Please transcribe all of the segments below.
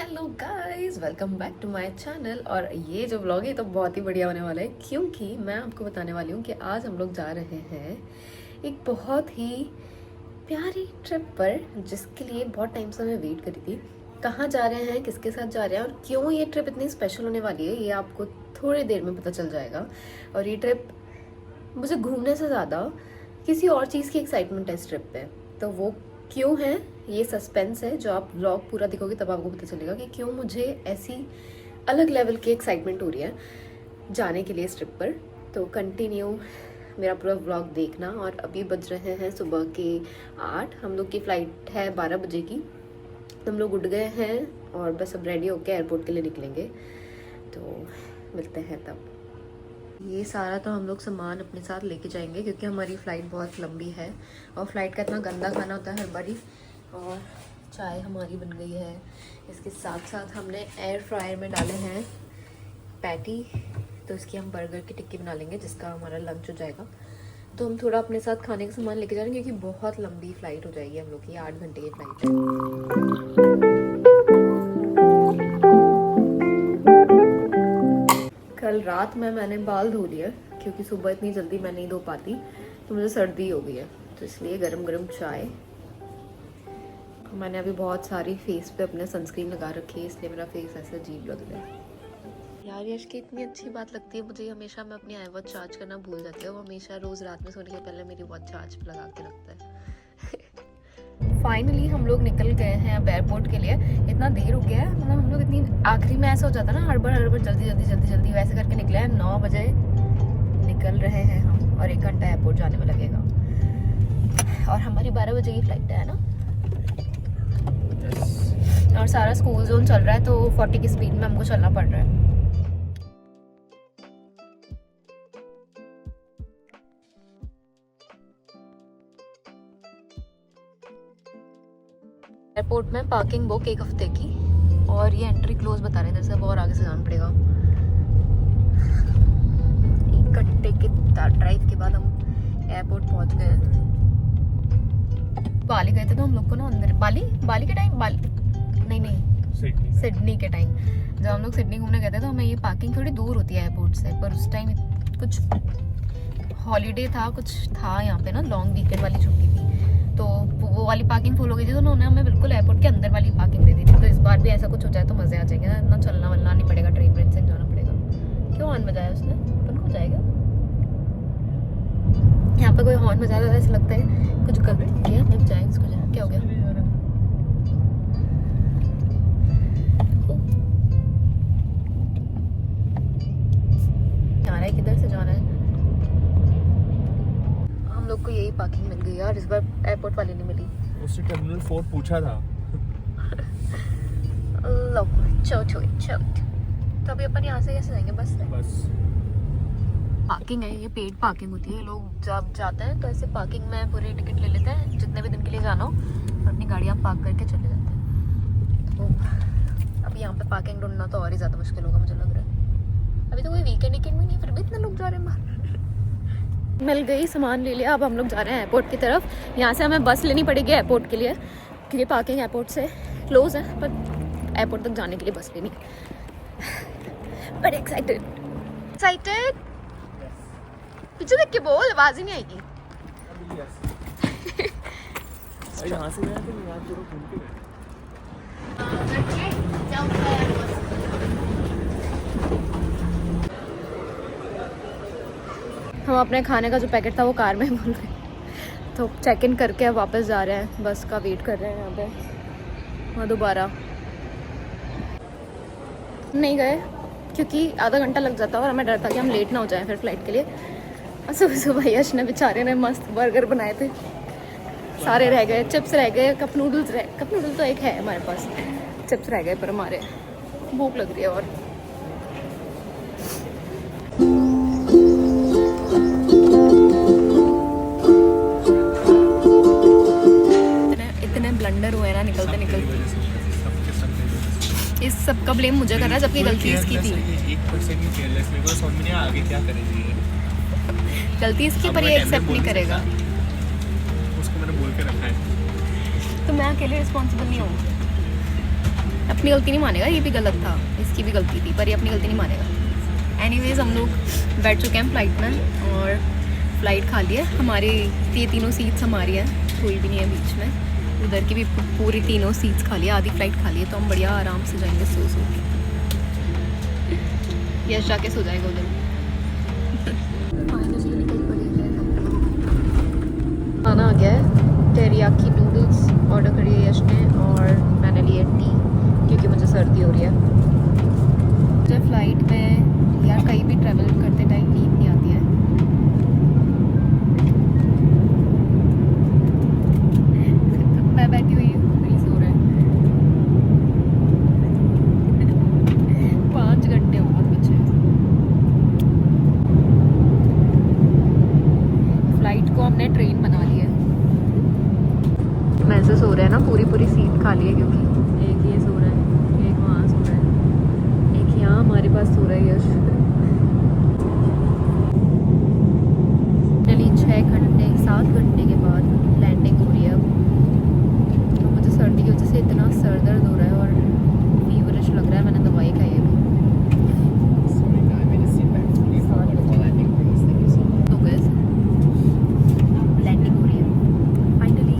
Hello guys, welcome back to my channel. और ये जो व्लॉग है तो बहुत ही बढ़िया होने वाला है, क्योंकि मैं आपको बताने वाली हूँ कि आज हम लोग जा रहे हैं एक बहुत ही प्यारी ट्रिप पर, जिसके लिए बहुत टाइम से मैं वेट करी थी। कहाँ जा रहे हैं, किसके साथ जा रहे हैं और क्यों ये ट्रिप इतनी स्पेशल होने वाली है, ये आपको थोड़ी देर में पता चल जाएगा। और ये ट्रिप मुझे घूमने से ज़्यादा किसी और चीज़ की एक्साइटमेंट है इस ट्रिप पे। तो वो क्यों है, ये सस्पेंस है। जो आप व्लॉग पूरा देखोगे तब आपको पता चलेगा कि क्यों मुझे ऐसी अलग लेवल की एक्साइटमेंट हो रही है जाने के लिए इस ट्रिप पर। तो कंटिन्यू मेरा पूरा व्लॉग देखना। और अभी बज रहे हैं सुबह के 8। हम लोग की फ़्लाइट है 12 बजे की। हम लोग उठ गए हैं और बस अब रेडी होकर एयरपोर्ट के लिए निकलेंगे। तो मिलते हैं तब। ये सारा तो हम लोग सामान अपने साथ लेके जाएंगे, क्योंकि हमारी फ़्लाइट बहुत लंबी है और फ्लाइट का इतना गंदा खाना होता है हर बारी। और चाय हमारी बन गई है, इसके साथ साथ हमने एयर फ्रायर में डाले हैं पैटी। तो इसकी हम बर्गर की टिक्की बना लेंगे, जिसका हमारा लंच हो जाएगा। तो हम थोड़ा अपने साथ खाने का सामान लेके जा रहे हैं, क्योंकि बहुत लंबी फ़्लाइट हो जाएगी हम लोग की। 8 घंटे की फ़्लाइट है। कल रात में मैंने बाल धो लिया, क्योंकि सुबह इतनी जल्दी मैं नहीं धो पाती, तो मुझे सर्दी हो गई है। तो इसलिए गरम गरम चाय। मैंने अभी बहुत सारी फेस पे अपने सनस्क्रीन लगा रखी है, इसलिए मेरा फेस ऐसे अजीब लग रहा है। यार यश की इतनी अच्छी बात लगती है मुझे, हमेशा मैं अपनी आई वॉच चार्ज करना भूल जाती हूँ। वो हमेशा रोज़ रात में सोने के पहले मेरी वॉच चार्ज पे लगा के रखता है। फाइनली हम लोग निकल गए हैं अब एयरपोर्ट के लिए। इतना देर हो गया है, मतलब हम लोग इतनी आखिरी में ऐसा हो जाता है ना, हड़बड़ जल्दी वैसे करके निकले हैं। 9 बजे निकल रहे हैं हम और 1 घंटा एयरपोर्ट जाने में लगेगा। और हमारी 12 बजे की फ्लाइट है ना। और सारा स्कूल जोन चल रहा है, तो 40 की स्पीड में हमको चलना पड़ रहा है। एयरपोर्ट में पार्किंग बुक 1 हफ्ते की, और ये एंट्री क्लोज बता रहे हैं, जैसे अब और आगे से जाना पड़ेगा। 1 घंटे के ड्राइव के बाद हम एयरपोर्ट पहुंच गए। बाली गए थे तो हम लोग को ना अंदर बाली के टाइम नहीं सिडनी के टाइम जब हम लोग सिडनी घूमने गए थे, तो हमें ये पार्किंग थोड़ी दूर होती है एयरपोर्ट से। पर उस टाइम कुछ हॉलीडे था, कुछ था यहाँ पे ना, लॉन्ग वीकेंड वाली छुट्टी थी, तो वो वाली पार्किंग फुल हो गई थी। तो उन्होंने हमें बिल्कुल एयरपोर्ट के अंदर वाली पार्किंग दे दी थी। तो इस बार भी ऐसा कुछ हो जाए तो मज़े आ जाएंगे ना, इतना चलना वलना नहीं पड़ेगा, ट्रेन से जाना पड़ेगा। क्यों हॉर्न बजाया उसने? बंद हो जाएगा। यहाँ पे कोई हॉर्न बजा रहा है, ऐसा लगता है कुछ गलती किया। अब जाए इसको, क्या हो गया? किधर से जाना है? हम लोग को यही पार्किंग मिल गई यार, इस बार एयरपोर्ट वाली नहीं मिली। उससे टर्मिनल 4 पूछा था। लो चो। तो अभी अपन यहाँ से कैसे जाएंगे? बस पार्किंग है, ये पेड पार्किंग होती है। लोग जब जाते हैं तो ऐसे पार्किंग में पूरे टिकट ले लेते हैं, जितने भी दिन के लिए जाना हो, और अपनी गाड़ी आप पार्क करके चले जाते हैं। तो अब यहाँ पे पार्किंग ढूंढना तो और ही ज़्यादा मुश्किल होगा मुझे लग रहा है। अभी तो कोई वीकेंड भी नहीं, फिर भी इतने लोग जा रहे हैं बाहर। मिल गई, सामान ले लिया। अब हम लोग जा रहे हैं एयरपोर्ट की तरफ। यहाँ से हमें बस लेनी पड़ेगी एयरपोर्ट के लिए, क्योंकि पार्किंग एयरपोर्ट से क्लोज है, पर एयरपोर्ट तक जाने के लिए बस लेनी। बड़े एक्साइटेड पीछे देख के बोल, आवाज ही नहीं आएगी। यहाँ से गया तो यहाँ जरूर घूम के गए। हम अपने खाने का जो पैकेट था वो कार में भूल गए, तो चेक इन करके अब वापस जा रहे हैं। बस का वेट कर रहे हैं यहाँ पे। वहाँ दोबारा नहीं गए, क्योंकि आधा घंटा लग जाता और हमें डर था कि हम लेट ना हो जाएं फिर फ्लाइट के लिए। और सुबह यश ने बेचारे ने मस्त बर्गर बनाए थे, सारे रह गए। चिप्स रह गए, कप नूडल तो एक है हमारे पास, चिप्स रह गए। पर हमारे भूख लग रही है। और इतने ब्लंडर हुए ना निकलते। इस सब का ब्लेम मुझे करना है, जबकि गलती इसकी थी। गलती इसकी, पर ये एक्सेप्ट नहीं करेगा। उसको मैंने बोल के रखा है। तो मैं अकेले रिस्पॉन्सिबल नहीं हूँ। अपनी गलती नहीं मानेगा, ये भी गलत था, इसकी भी गलती थी, पर ये अपनी गलती नहीं मानेगा। एनीवेज हम लोग बैठ चुके हैं फ़्लाइट में और फ़्लाइट खाली है हमारी। ये तीनों सीट्स हमारी हैं, कोई भी नहीं है बीच में। उधर की भी पूरी तीनों सीट्स खाली है, आधी फ़्लाइट खाली है, तो हम बढ़िया आराम से जाएंगे सो के। यश जाके सो जाएगा उधर। खाना आ गया है, टेरियाकी नूडल्स ऑर्डर करी है यश ने और मैंने लिए टी क्योंकि मुझे सर्दी हो रही है। मुझे फ़्लाइट में यार कहीं भी ट्रैवल करते टाइम नींद नहीं आती है। मैं बैठी हुई हूँ, कोई सो रहा है। 5 घंटे और पीछे। फ़्लाइट को हमने ट्रेन बना लिया है। मैं से सो रहे हैं ना, पूरी सीट खाली है क्योंकि एक ये सो रहा है, एक वहाँ सो रहा है, एक यहाँ हमारे पास सो रहा है यश। चलिए 7 घंटे के बाद लैंडिंग हो रही है। अब तो मुझे सर्दी की वजह से इतना सर दर्द हो रहा है और फीवरिश लग रहा है, मैंने दवाई खाई है। तो गैस लैंडिंग हो रही है फाइनली।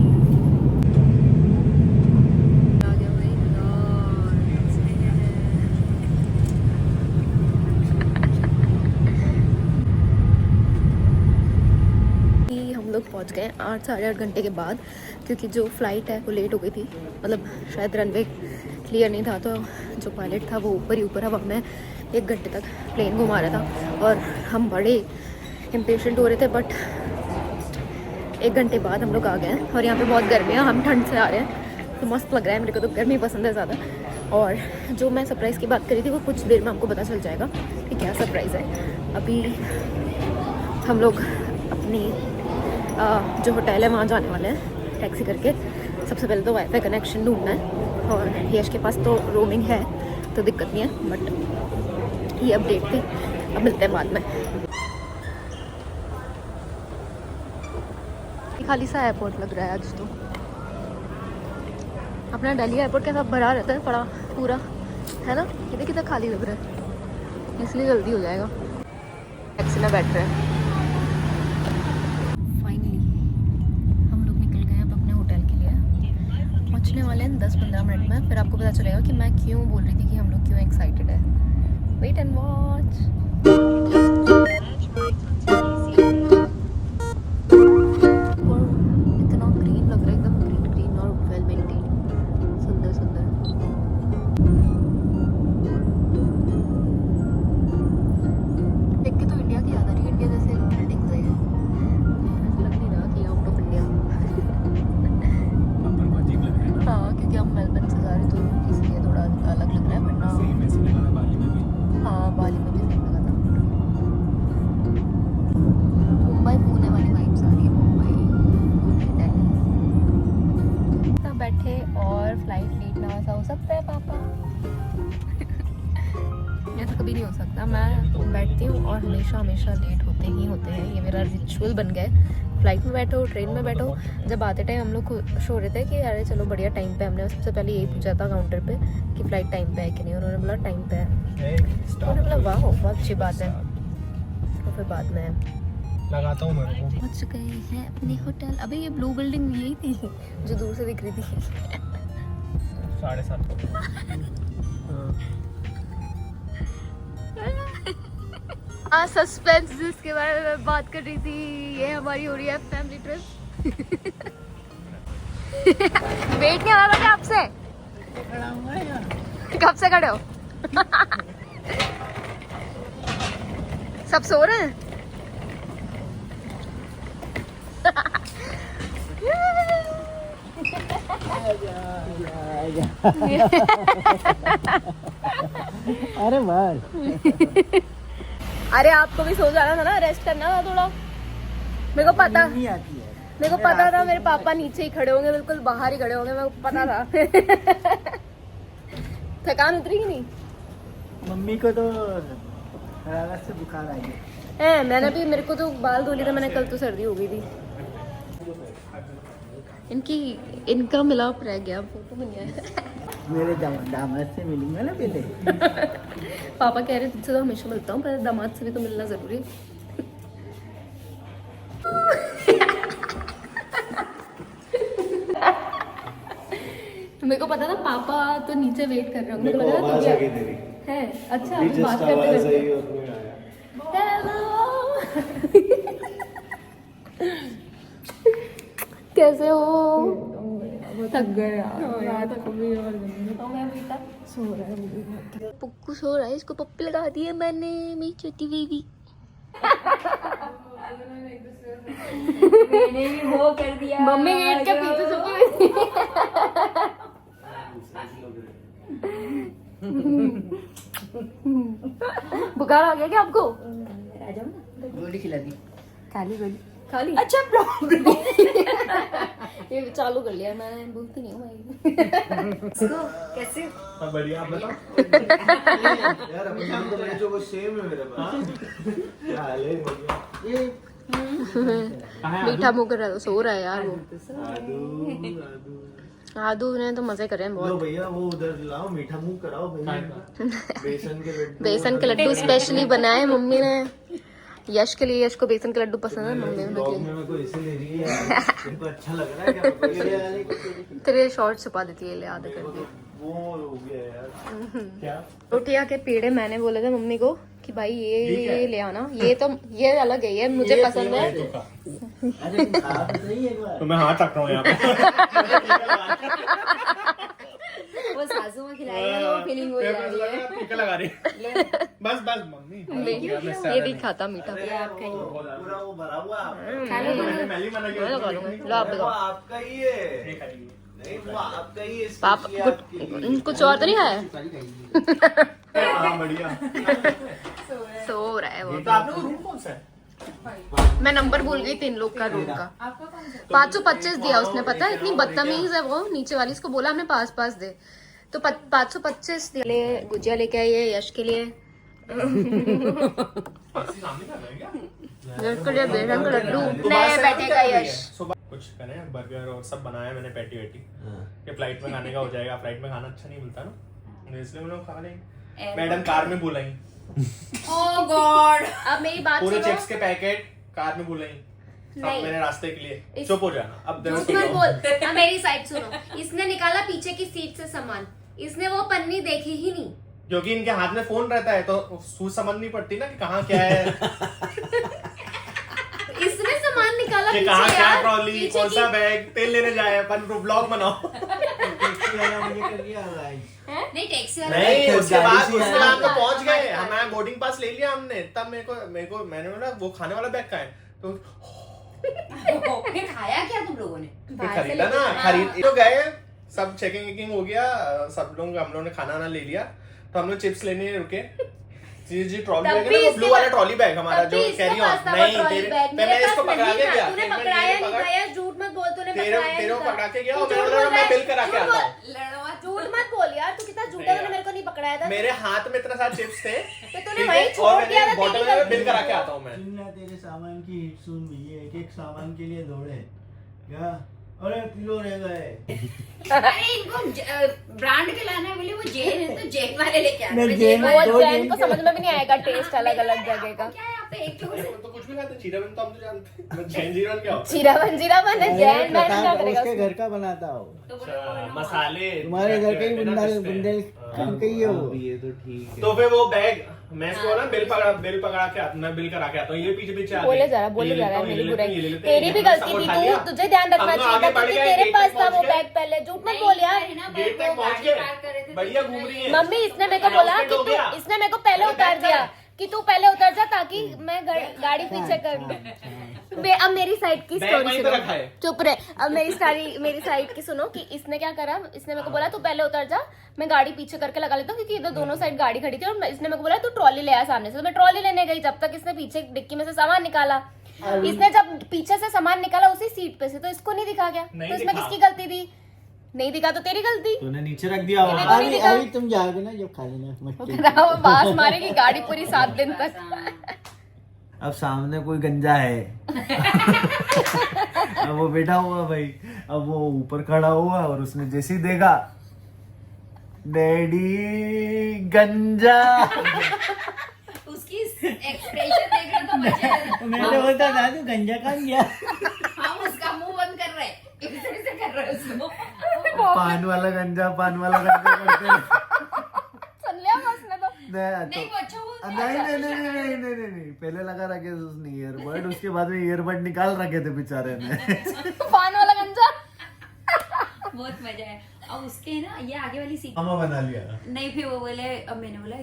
हम लोग पहुंच गए 8 साढ़े 8 घंटे के बाद, क्योंकि जो फ़्लाइट है वो लेट हो गई थी। मतलब शायद रनवे क्लियर नहीं था, तो जो पायलट था वो ऊपर ही ऊपर हवा में 1 घंटे तक प्लेन घुमा रहा था और हम बड़े इम्पेशेंट हो रहे थे। बट 1 घंटे बाद हम लोग आ गए हैं और यहाँ पे बहुत गर्मी है, हम ठंड से आ रहे हैं तो मस्त लग रहा है। मेरे को तो गर्मी पसंद है ज़्यादा। और जो मैं सरप्राइज़ की बात करी थी वो कुछ देर में हमको पता चल जाएगा कि क्या सरप्राइज़ है। अभी हम लोग अपनी जो होटल है वहाँ जाने वाले हैं टैक्सी करके। सबसे पहले तो वाईफाई कनेक्शन ढूंढना है और यश के पास तो रोमिंग है तो दिक्कत नहीं है, बट ये अपडेट थी। अब मिलते हैं बाद में। खाली सा एयरपोर्ट लग रहा है आज तो। अपना दिल्ली एयरपोर्ट कैसा भरा रहता है, बड़ा पूरा है ना, कितने कितना खाली लग रहा है, इसलिए जल्दी हो जाएगा। टैक्सी में बैठ रहे हैं। पहुंचने वाले हैं 10-15 मिनट में, फिर आपको पता चलेगा कि मैं क्यों बोल रही थी कि हम लोग क्यों एक्साइटेड है। Wait and watch. इतना ग्रीन लग रहा है, एकदम ग्रीन ग्रीन और वेल मेंटेन, सुंदर सुंदर। देख के तो इंडिया की याद आ रही है, इंडिया जैसे बिल्डिंग्स है, ऐसा लग नहीं रहा कि आउट ऑफ इंडिया। हाँ, क्योंकि हम मेलबर्न से जा रहे तो इसलिए थोड़ा अलग लग रहा है, वरना हाँ बाली में भी सही लगा था। मुंबई पुणे वाली वाइब्स आ रही है, मुंबई दिल्ली। सब बैठे और फ्लाइट लेट ना हो सकता है पापा। ऐसा कभी नहीं हो सकता, मैं बैठती हूँ और हमेशा लेट होते हैं, ये मेरा रिचुअल बन गया है। फ्लाइट में बैठो, ट्रेन में बैठो, जब आते टाइम हम लोग खुश हो रहे थे कि अरे चलो बढ़िया टाइम पे। हमने सबसे पहले यही पूछा था काउंटर पे कि फ़्लाइट टाइम पे है कि नहीं, उन्होंने बोला टाइम पे है। उन्होंने बोला वाह बहुत अच्छी बात है। और फिर बाद में लगाता हूँ मेरे को। पहुँच गए हैं अपने होटल। अबे ये ब्लू बिल्डिंग यही थी जो दूर से दिख रही थी। 7:30। सस्पेंस जिसके बारे में मैं बात कर रही थी, ये हमारी हो रही है फैमिली ट्रिप। वेट नहीं आ रहा था आपसे, कब से खड़े हो? सब सो रहे हैं। अरे मार। अरे आपको भी सो जाना था ना, रेस्ट करना था थोड़ा। मेरे को पता नहीं आती है। मेरे को पता था मेरे पापा नीचे ही खड़े होंगे, बिल्कुल बाहर ही खड़े होंगे, मेरे को पता था। थकान उतरी ही नहीं। मम्मी को तो हरारत से बुखार आ गया। मैंने भी, मेरे को तो बाल धो लिए थे मैंने कल, तो सर्दी हो गई थी। इनका मिलाप रह गया, फोटो बन गया। मेरे दामाद से मिलूंगा ना पहले। पापा कह रहे तुझसे तो हमेशा मिलता हूँ, पर दामाद से भी तो मिलना जरूरी है। मेरे को पता था पापा तो नीचे वेट कर रहे होंगे, मुझे लगा था है। अच्छा अभी बात करते हेलो कैसे हो? थक गए यार, बेटा सो रहा है। पुक्कू सो रहा है, इसको पप्पी लगा दी है मैंने, मेरी छोटी बेबी। मैंने भी वो कर दिया। मम्मी गेट के पीछे छुपी हुई थी। बुखार आ गया क्या आपको? आ जाओ ना, गोली खिला दी। खाली गोली खाली। अच्छा ब्लॉग ये चालू कर लिया मैंने, बोलती नहीं हूँ मैं। कैसे सब बढ़िया, आप बताओ। यार अपने नाम तो मैंने जो वो सेम है मेरे पास। क्या हाल है? बढ़िया। ये मीठा मुंह कर रहा था, सो रहा है यार वो। आदू आदू आदू ने तो मजे करे हैं लो बहुत। भैया वो उधर लाओ, मीठा मुंह कराओ भैया। बेसन के लड्डू, बेसन के लड्डू स्पेशली बनाए मम्मी ने यश के लिए। यश को बेसन के लड्डू पसंद है, मम्मी ने ब्लॉग के में लिए। मेरे को इसीलिए रही है। इनको अच्छा लग रहा है क्या? तेरे शॉर्ट छुपा देती है, ले आधे कर दिए। वो हो गया यार। क्या? रोटिया के पेड़े मैंने बोले थे मम्मी को कि भाई ये ले आना, ये तो ये अलग है, ये मुझे पसंद है। अरे आप सही एक बार। तो मैं हाथ रख रहा हूँ यहाँ पे। वो सासू में खिलाएगा वो फीलिंग हो जाती है। टीका लगा रही। बस बस मम्मी, ये भी खाता मीठा। पूरा वो भरा हुआ मैंने मैली मना किया। मैं लगा लूंगा, लो आप वो लगाओ। आपका ही है। नहीं वो आपका ही है। पापा specially आपके लिए। कुछ और तो नहीं खाया? हाँ बढ़िया। सो रहा है वो। तो आप लोग रूम कौन सा है? मैं नंबर भूल गई 3 लोग का रूम का। 525 दिया उसने, पता है इतनी बदतमीज है वो। नीचे वाली इसको बोला हमने पास दे, तो 525 दिया। ले गुजिया लेके आई है यश के लिए। यश के लिए बेसन का लड्डू। नए बैठेगा यश। सुबह कुछ करें, बर्गर और सब बनाया मैंने, पैटी वैटी। ये फ्लाइट में खाने का हो जाएगा। फ्लाइट में खाना अच्छा नहीं मिलता ना, इसलिए मैंने खा लेंगे। मैडम कार में बुलाई, ओह गॉड। अब मेरी बात पूरे सुनो। चिप्स के पैकेट कार में बुलाई। अब नहीं। मैंने रास्ते के लिए चुप हो जाना। अब देखो झूठ मत बोल। अब मेरी साइड सुनो। इसने निकाला पीछे की सीट से सामान, इसने वो पन्नी देखी ही नहीं। क्योंकि इनके हाथ में फोन रहता है तो सूझ समझ नहीं पड़ती ना कि कहाँ क्या है, इसने सामान निकाला कि पीछे कहाँ क्या यार, ट्रॉली, पीछे कौन की- सा बैग, तेल लेने जाए अपन, ब्लॉग बनाओ। नहीं टैक्सी वाला नहीं उसके बाद गाड़ी से उसके बाद आया। तो पहुंच गए, हमारा बोर्डिंग पास ले लिया हमने। तब मैंने बोला वो खाने वाला बैग का है, तो फिर खाया क्या तुम लोगों ने? फिर बाहर से खरीदा लेके ना, आया। खरीद तो गए। सब चेकिंग वेकिंग हो गया, हम लोग ने खाना ना ले लिया। तो हम लोग चिप्स लेने रुके। जी ट्रॉली तब बैग भी है ना, वो इसके ब्लू वाला पास- ट्रॉली बैग हमारा तब जो भी इसके कैरी पास ऑन। था वो नहीं ट्रॉली तेरे बैग, मैं मेरे इसको पास पकड़ा नहीं के था। गया। तूने मैं पकड़ाया ये नहीं पकड़- था यार, झूठ मत बोल। तूने तेरे पकड़ाया नहीं था। पकड़ा के गया तू और झूठ मैंने बोल बोला रहा मैं है। बिल करा के झूठ आता बोल। हूँ। लड़वा झूठ मत बोल यार, तू कितना झूठा। तूने मेरे को नहीं पकड़ाया था। मेरे हाथ में इतना सारा चिप्स थे, तो तूने ठीक वहीं है, छोड़ और दिया था, मैंने बॉटल तेरी में गलती बिल करा के है। आता हूँ मैं। सुनना तेरे सामान की हिट सुन भैया, एक सामान के लिए दौड़े क्या? अरे किलो रह गए। अरे इनको ब्रांड के लाना है, बोले वो जेन है तो जेन वाले लेके आना। नहीं, मैं जेन वाले- दो वो जैन जैन को समझ में भी नहीं आएगा टेस्ट अलग अलग जगह का। क्या है यहाँ पे एक तो तो कुछ भी खाते, जीरावन तो हम तो जानते हैं। जैन जीरावन क्या होता है? जीरावन है, जैन मैंने क्या करेगा उसके उसको? घर का बनाता हो। तो बोले अच्छा, वो मसाले तुम्हारे घर के ही बिना पिसते हैं। बुंदेलखंड के ही है वो। ये तो ठीक है। तो फिर वो बैग मैं इसको ना बिल पकड़ा के आता, मैं बिल करा के आता हूँ। ये पीछे पीछे आते बोले हैं। जा रहा ये है लेते मेरी हैं, बुराई। ये लेते हैं, तेरी भी हमने गलती सब थी, उठा लिया। तू तुझे ध्यान रखना हम लोग चाहिए आगे था बढ़ क्योंकि गए, तेरे गेट पास तक था वो पहुंच बैग पहले। झूठ मत बोल यार। गेट तक पहुंच गए, बढ़िया घूम रही है। मम्मी इसने मेरे को बोला कि तू, इसने मेरे को पहले उतार दिया कि तू पहले उतर जा ताकि मैं गाड़ी पीछे कर दूं। अब मेरी साइड की बैग स्टोरी वहीं पे रखा सुनो, है। चुप रहे। अब मेरी साइड की सुनो कि इसने क्या करा। इसने मेरे को बोला तू पहले उतर जा, मैं गाड़ी पीछे करके लगा लेता हूँ क्योंकि इधर दोनों साइड गाड़ी खड़ी थी। और इसने मेरे को बोला तू ट्रॉली ले आ सामने से। तो मैं ट्रॉली लेने गई, जब तक इसने पीछे डिक्की में से सामान निकाला। इसने जब पीछे से सामान निकाला उसी सीट पे से, तो इसको नहीं दिखा गया। नहीं तो इसमें दिखा। किसकी गलती थी? नहीं दिखा तो तेरी गलती। तूने नीचे रख दिया ये वहाँ। देखो नहीं अभी दिखा। अभी तुम जाओगे ना जब खा लेना मट्टी। वो बास मारेगी गाड़ी पूरी 7 दिन तक। अब सामने कोई गंजा है। अब वो बैठा हुआ भाई, अब वो ऊपर खड़ा हुआ और उसने जैसे ही देखा, डैडी गंजा। उसकी एक्सप्रेशन देख रहे तो मजा आ रहा है। मैं तो बोलता था तू गंजा कहाँ गया? हम उसका मुंह बंद कर रहे हैं, इस तरह से कर रहे हैं उसको। पान वाला गंजा करते हैं। सुन लिया उसने तो। नहीं वो अच्छा वो नहीं, पहले लगा रखे थे उसने ईयरबड, उसके बाद में ईयरबड निकाल रखे थे बेचारे ने। पान वाला गंजा। बहुत मजा है। अब उसके ना ये आगे वाली सीट मामा बना लिया। नहीं, फिर वो बोले, अब मैंने बोला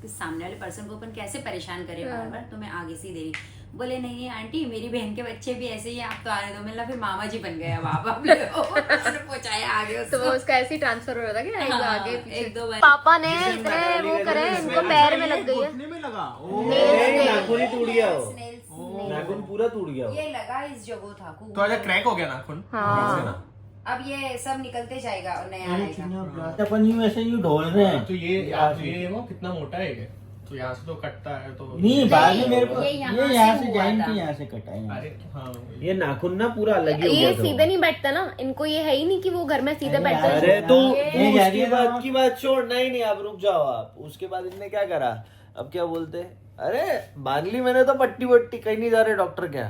कि सामने वाले पर्सन को अपन कैसे परेशान करे बार बार, तो मैं आगे से ही दे रही। बोले नहीं आंटी मेरी बहन के बच्चे भी ऐसे ही हैं, आप तो आने दो। मैंने फिर मामा जी बन गए अब आप लोग पहुंचाया आगे तो उसको। उसका ऐसे ही ट्रांसफर हो रहा था कि हाँ, आगे पीछे। एक दो बार पापा ने इतने वो करे, इनको पैर में लग गई है। घुटने में लगा। नाखून ही टूट गया वो, Snails नाखून पूरा टूट गया वो। ये लगा इस जगह था तो आजा क्रैक हो गया नाखून। हाँ। अब ये सब निकलते जाएगा और नया आएगा। अपन यूं ऐसे यूं ढोल रहे हैं। तो ये वो कितना मोटा है ये, तो यहाँ से तो कटता है तो नहीं बाद में मेरे को ये ये यहाँ यहाँ से से हुआ जाइन था। के यहाँ से कटा है। अरे हाँ ये नाखून ना पूरा अलग ही हो ये गया था। सीधे नहीं बैठता ना, इनको ये है ही नहीं कि वो घर में सीधे अरे बैठते हैं। अरे तो ये जा रही उसकी है बात ना। की बात छोड़, नहीं आप रुक जाओ आप। उसके बाद इनने क्या करा, अब क्या बोलते, अरे मान ली मैंने तो पट्टी वट्टी, कहीं नहीं जा रहे डॉक्टर क्या।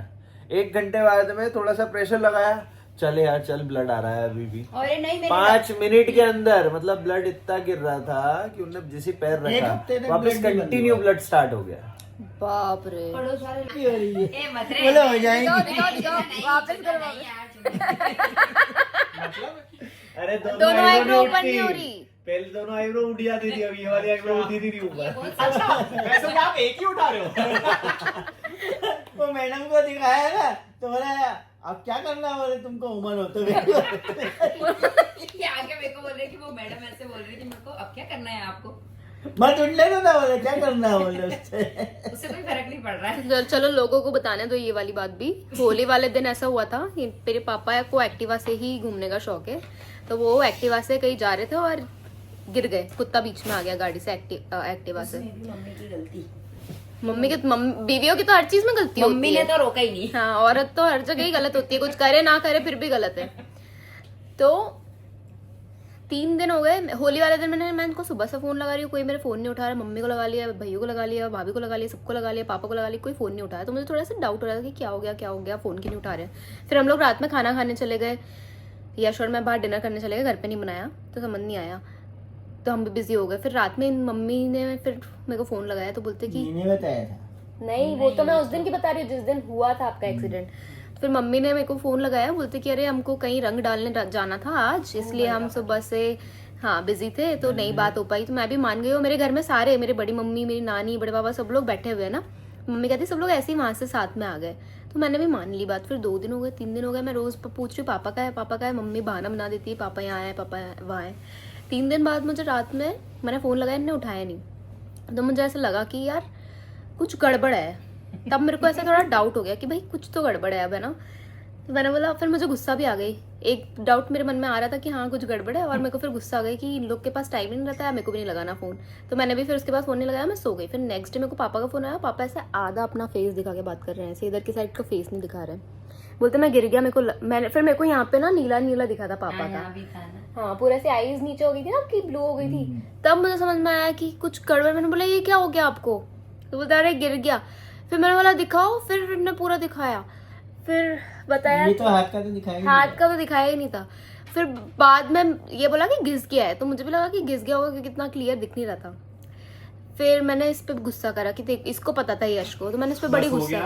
1 घंटे बाद में थोड़ा सा प्रेशर लगाया, चले यार चल ब्लड आ रहा है अभी भी। अरे नहीं मेरे 5 मिनट के अंदर मतलब ब्लड इतना गिर रहा था कि उन्होंने जैसे पैर एक रखा हफ्ते तक वापस blood नहीं कंटिन्यू बंद ब्लड स्टार्ट हो गया। बाप रे। पड़ोस वाले की हो रही है। ए मत रे बोलो हो जाएंगे। दिखाओ वापस करो अरे दोनों आईब्रो ऊपर नहीं हो रही। पहले दोनों आईब्रो उठ जाती थी, अब ये वाली आईब्रो उठी थी नहीं ऊपर। अच्छा वैसे भी आप एक ही उठा रहे हो। वो मैडम को दिखाया ना तो बोला अब क्या करना है, बोले तुमको उम्र हो तो ये आगे मेरे को बोल रहे कि वो मैडम ऐसे बोल रही थी मेरे को, अब क्या करना है आपको। मत उठ लेना था, बोले क्या करना है, बोले उससे। उससे कोई फर्क नहीं पड़ रहा है। चलो लोगों को बताने दो ये वाली बात भी। होली वाले दिन ऐसा हुआ था, मेरे पापा को एक्टिवा से ही घूमने का शौक है, तो वो एक्टिवा से कहीं जा रहे थे और गिर गए। कुत्ता बीच में आ गया गाड़ी से, एक्टिवा से। मम्मी की गलती, बीवियों की तो हर चीज में गलती होती मम्मी ने है। तो रोका ही नहीं। हाँ, औरत तो हर जगह ही गलत होती है, कुछ करे ना करे फिर भी गलत है। तो 3 दिन हो गए। होली वाले दिन मैं इनको सुबह से फोन लगा रही हूँ, कोई मेरे फोन नहीं उठा रहा। मम्मी को लगा लिया, भैया को लगा लिया, भाभी को लगा लिया, सबको लगा लिया, पापा को लगा लिया, कोई फोन नहीं उठाया। तो मुझे थोड़ा सा डाउट हो रहा था कि क्या हो गया, फोन क्यों नहीं उठा रहे। फिर हम लोग रात में खाना खाने चले गए, यश और मैं बाहर डिनर करने चले गए, घर पे नहीं बनाया तो समझ नहीं आया, तो हम भी बिजी हो गए। फिर रात में मम्मी ने फिर मेरे को फोन लगाया तो बोलते कि मैंने बताया था। नहीं, वो तो मैं उस दिन की बता रही हूँ जिस दिन हुआ था आपका एक्सीडेंट। फिर मम्मी ने मेरे को फोन लगाया, बोलते कि अरे हमको कहीं रंग डालने जाना था आज, इसलिए हम सुबह से बिजी थे तो नहीं बात हो पाई। तो मैं भी मान गई हूँ। मेरे घर में सारे, मेरे बड़ी मम्मी, मेरी नानी, बड़े बाबा सब लोग बैठे हुए हैं ना। मम्मी कहती सब लोग ऐसे ही वहां से साथ में आ गए, तो मैंने भी मान ली बात। फिर 2 दिन हो गए, 3 दिन हो गए, मैं रोज पूछ रही हूँ पापा का है। मम्मी बहाना बना देती है, पापा यहाँ है, पापा वहाँ है। 3 दिन बाद मुझे रात में मैंने फोन लगाया, इन्होंने उठाया नहीं। तो मुझे ऐसा लगा कि यार कुछ गड़बड़ है। तब मेरे को ऐसा थोड़ा डाउट हो गया कि भाई कुछ तो गड़बड़ है अब, है ना। तो मैंने बोला, फिर मुझे गुस्सा भी आ गई। एक डाउट मेरे मन में आ रहा था कि हाँ कुछ गड़बड़ है, और मेरे को फिर गुस्सा आ गई कि इन लोग के पास टाइम नहीं रहता है, मेरे को भी नहीं लगाना फोन। तो मैंने भी फिर उसके बाद फोन नहीं लगाया, मैं सो गई। फिर नेक्स्ट डे मेरे को पापा का फोन आया, पापा ऐसे आधा अपना फेस दिखा के बात कर रहे हैं, ऐसे इधर की साइड का फेस नहीं दिखा रहे। बोलते मैं गिर गया, मेरे को यहाँ पे ना नीला नीला दिखा था पापा का। हाँ, पूरे से आईज नीचे हो गई थी ना आपकी, ब्लू हो गई थी। तब मुझे समझ में आया कि कुछ गड़बड़। मैंने बोला ये क्या हो गया आपको, तो बोलता अरे गिर गया। फिर मैंने बोला दिखाओ, फिर इन्होंने पूरा दिखाया, फिर बताया। ये तो हाथ का तो दिखाया, हाथ का तो दिखाया ही नहीं था। फिर बाद में ये बोला कि घिस गया है, तो मुझे भी लगा कि घिस गया होगा क्योंकि इतना क्लियर दिख नहीं रहा था। फिर मैंने इस पे गुस्सा करा कि देख इसको पता था यश को, तो मैंने इस पे बड़ी गुस्सा।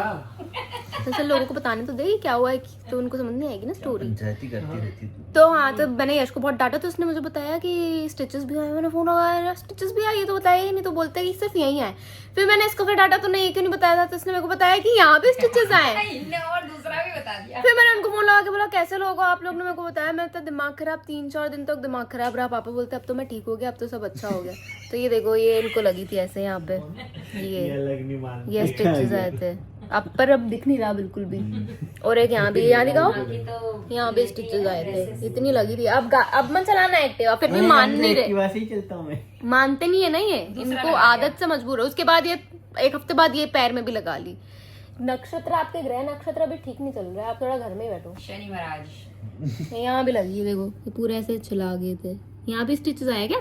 तो लोगों को बताने तो दे क्या हुआ है, तो उनको समझ नहीं आएगी ना स्टोरी। पंचायती करती रहती है तू। तो हाँ, तो मैंने यश को बहुत डांटा, तो उसने मुझे बताया कि स्टिचेस भी आए। मैंने फोन लगाया, स्टिचेस भी आई, तो बताया ही नहीं, तो बोलते कि सिर्फ यही आए। फिर मैंने इसको फिर डांटा, तो नहीं क्यों नहीं बताया था, तो इसने मेरे को बताया कि यहाँ पे स्टिचेस आए। और दूसरा भी बता दिया। फिर मैंने उनको फोन लगा के बोला कैसे लोग हो आप लोग ने मेरे को बताया। मैं तो दिमाग खराब, 3-4 दिन तक दिमाग खराब रहा। पापा बोलते अब तो मैं ठीक हो गया, अब तो सब अच्छा हो गया। तो ये देखो, ये इनको लगी थी ऐसे यहाँ पे, ये स्टिचेस आए थे। अब पर अब दिख नहीं रहा बिल्कुल भी। और एक यहाँ भी, यहाँ दिखाओ, यहाँ भी स्टिचेस आए थे, इतनी लगी थी। अब मैं चलाना एक्टिवा, फिर भी मान नहीं रहे, वैसे ही चलता हूँ मैं। मानते नहीं है ना ये, इनको आदत से मजबूर है। उसके बाद ये 1 हफ्ते बाद ये पैर में भी लगा ली, नक्षत्र आपके ग्रह नक्षत्र अभी ठीक नहीं चल रहा है, आप थोड़ा घर में ही बैठो। शनि महाराज यहाँ भी लगी है देखो, ये पूरे ऐसे चला गए थे। यहाँ भी स्टिचेस आया क्या?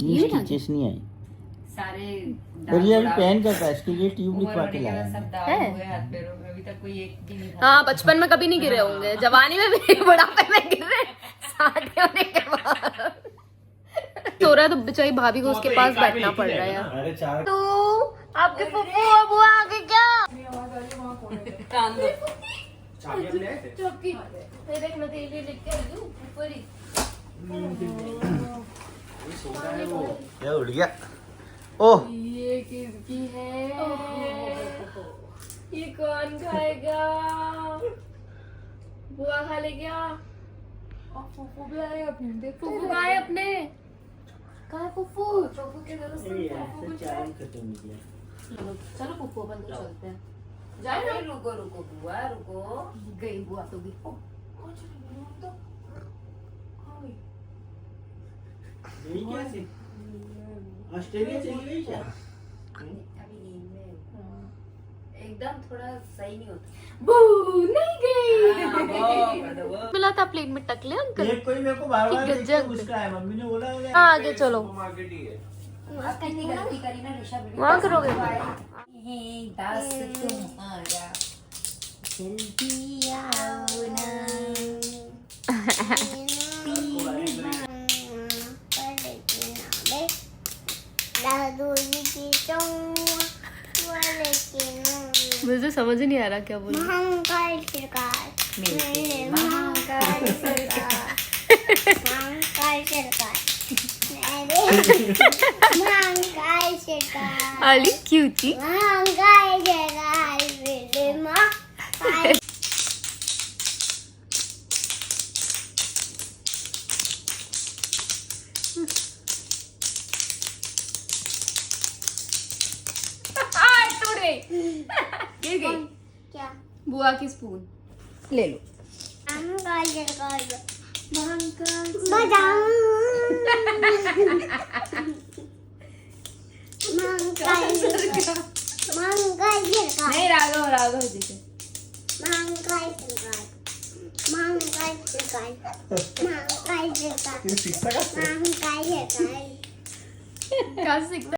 ये स्टिचेस नहीं आए, सारे और ये अभी पहन कर था, इसके लिए ट्यूब उम्र लिखवा बढ़ने के के लाया बाद है। सब दाग हो गए हाथ पैरों में, अभी तक कोई एक भी नहीं था। हाँ, बचपन में कभी नहीं गिरे होंगे, जवानी में भी बुढ़ापे में गिर रहे, 60 होने के बाद। सो रहा है तो बेचारी भाभी को उसके पास बैठना पड़ रहा है यार। अरे चार तो आपके पप्पू और बुआ आगे क्या? कान दो। चाबी अपने आए थे? चौकी ये देख मैं तेरे लिए लेके आई हूँ ऊपर ही। क्या उड़ गया? ओह ये किसकी है? ये कौन खाएगा? बुआ खा ले क्या? फूफू भी आए अपने, देख फूफू कहाँ है अपने? कहाँ है फूफू? फूफू के घर से चाय खत्म हो गया। चलो फूफू अपन तो चलते हैं। जाओ ना, रुको रुको बुआ रुको। गई बुआ तो भी। यही क्या थी? ऑस्ट्रेलिया चली गई क्या? अभी नींद में एकदम थोड़ा सही नहीं होता। बू नहीं हाँ, गई। वो मिला था प्लेट में टकले अंकल। ये कोई मेरे को बार बार कि देख के गजब। मुस्कुरा है, मम्मी ने बोला होगा हाँ, आगे चलो। मार्केट ही है। आपने इतनी गलती करी ना ऋषभ। वहाँ करोगे? दास तुम्हारा जल्दी आओ ना। मुझे समझ ही नहीं आ रहा क्या बोल रही। महाकाल सरकार, मिलके महाकाल सरकार, महाकाल सरकार, महाकाल सरकार, आली क्यूटी। महाकाल सरकार, मेरे महाकाल। टूट गई, गिर गई। क्या? बुआ की स्पून ले लो। महाकाल सरकार, महाकाल बदाम, महाकाल सरकार, महाकाल सरकार, नहीं राघव राघव जी के। महाकाल सरकार, महाकाल सरकार, महाकाल सरकार, महाकाल सरकार। कहाँ से सीखता